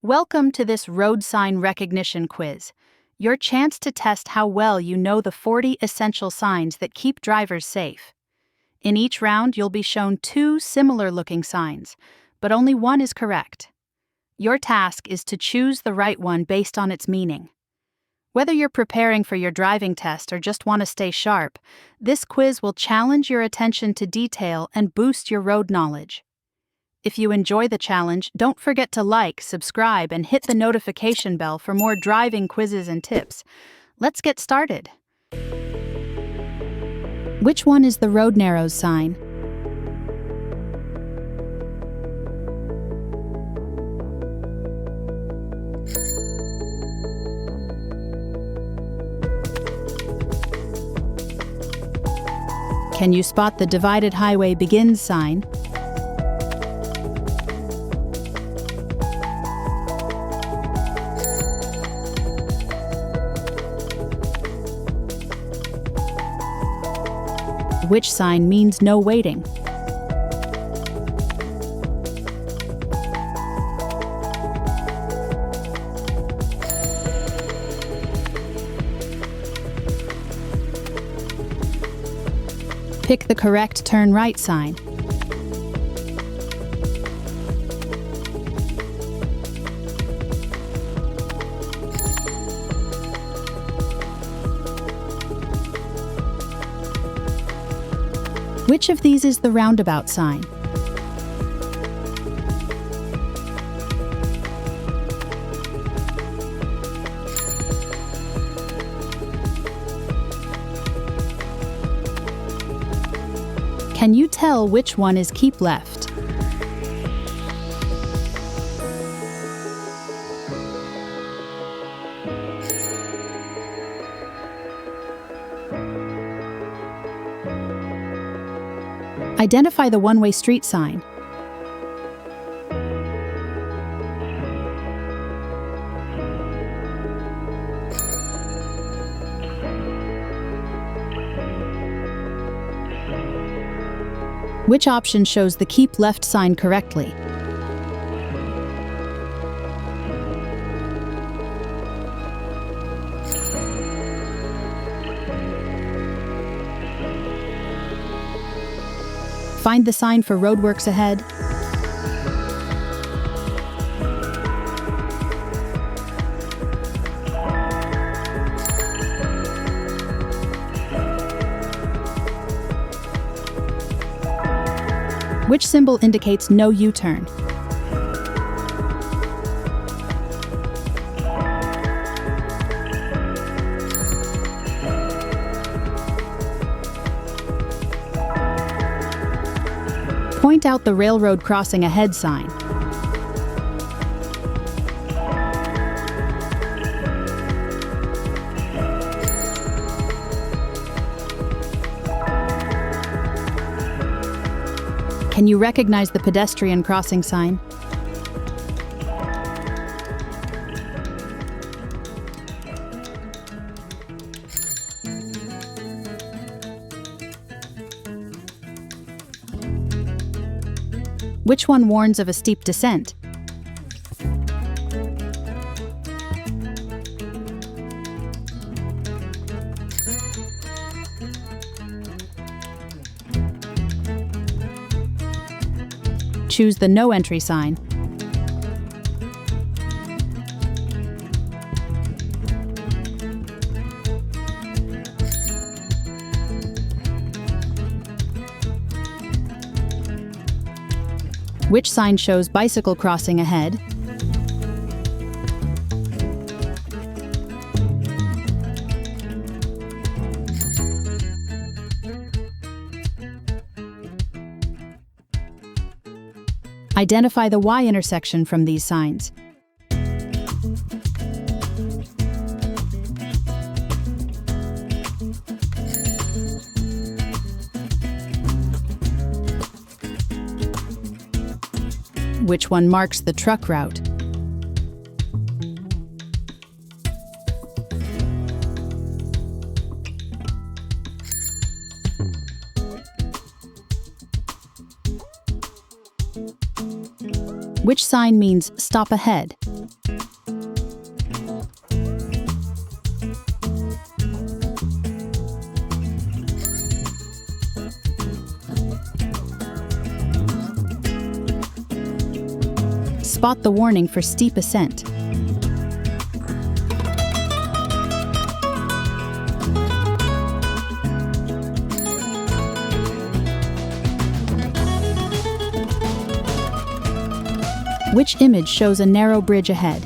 Welcome to this road sign recognition quiz, your chance to test how well you know the 40 essential signs that keep drivers safe. In each round, you'll be shown two similar-looking signs, but only one is correct. Your task is to choose the right one based on its meaning. Whether you're preparing for your driving test or just want to stay sharp, this quiz will challenge your attention to detail and boost your road knowledge. If you enjoy the challenge, don't forget to like, subscribe, and hit the notification bell for more driving quizzes and tips. Let's get started. Which one is the road narrows sign? Can you spot the divided highway begins sign? Which sign means no waiting? Pick the correct turn right sign. Which of these is the roundabout sign? Can you tell which one is keep left? Identify the one-way street sign. Which option shows the keep left sign correctly? Find the sign for roadworks ahead. Which symbol indicates no U-turn? Point out the railroad crossing ahead sign. Can you recognize the pedestrian crossing sign? Which one warns of a steep descent? Choose the no entry sign. Which sign shows bicycle crossing ahead? Identify the Y intersection from these signs. Which one marks the truck route? Which sign means stop ahead? Spot the warning for steep ascent. Which image shows a narrow bridge ahead?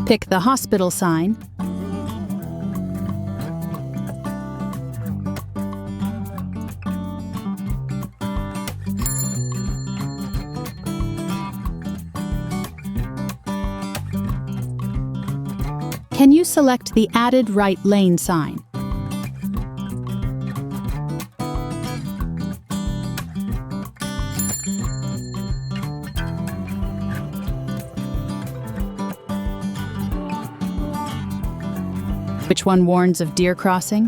Pick the hospital sign. Can you select the added right lane sign? Which one warns of deer crossing?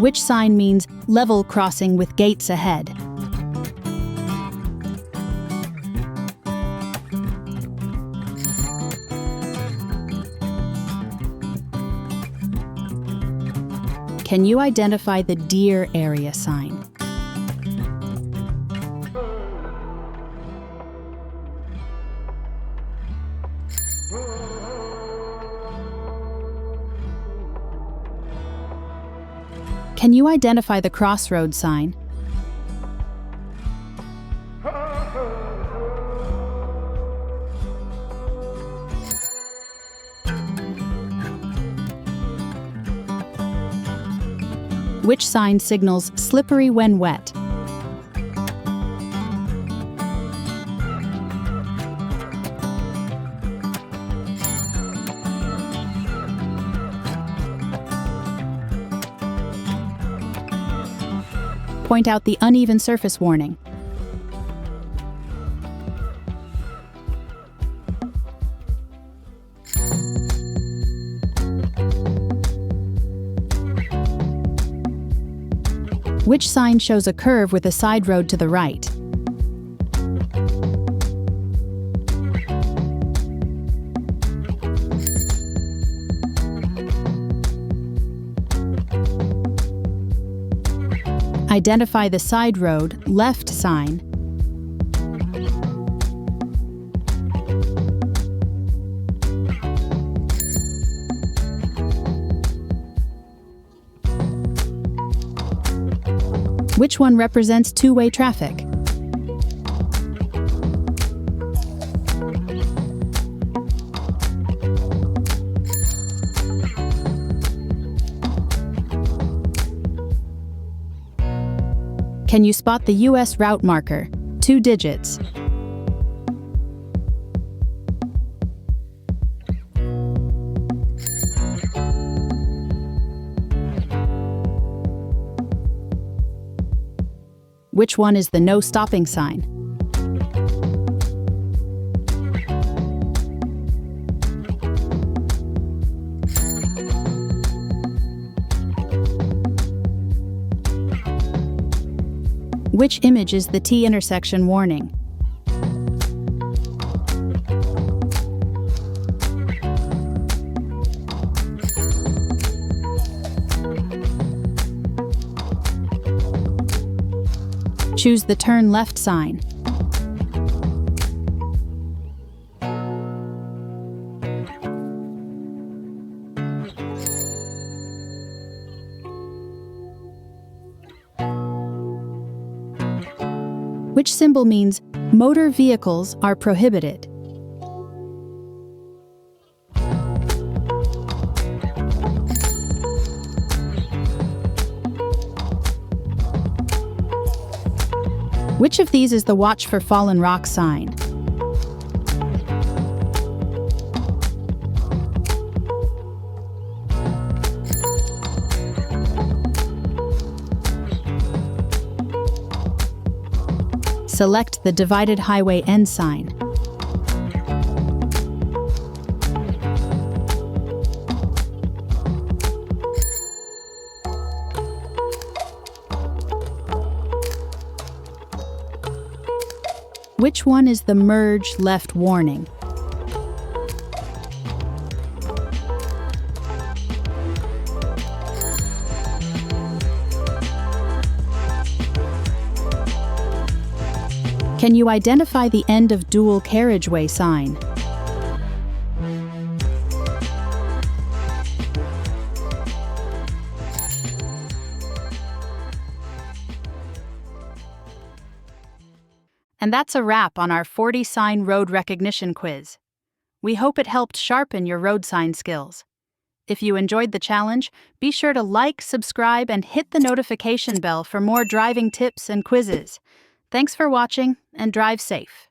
Which sign means level crossing with gates ahead? Can you identify the deer area sign? Can you identify the crossroad sign? Which sign signals slippery when wet? Point out the uneven surface warning. Which sign shows a curve with a side road to the right? Identify the side road left sign. Which one represents two-way traffic? Can you spot the U.S. route marker, 2 digits? Which one is the no stopping sign? Which image is the T intersection warning? Choose the turn left sign. Which symbol means motor vehicles are prohibited? Which of these is the watch for fallen rock sign? Select the divided highway end sign. Which one is the merge left warning? Can you identify the end of dual carriageway sign? And that's a wrap on our 40 sign road recognition quiz. We hope it helped sharpen your road sign skills. If you enjoyed the challenge, be sure to like, subscribe, and hit the notification bell for more driving tips and quizzes. Thanks for watching, and drive safe.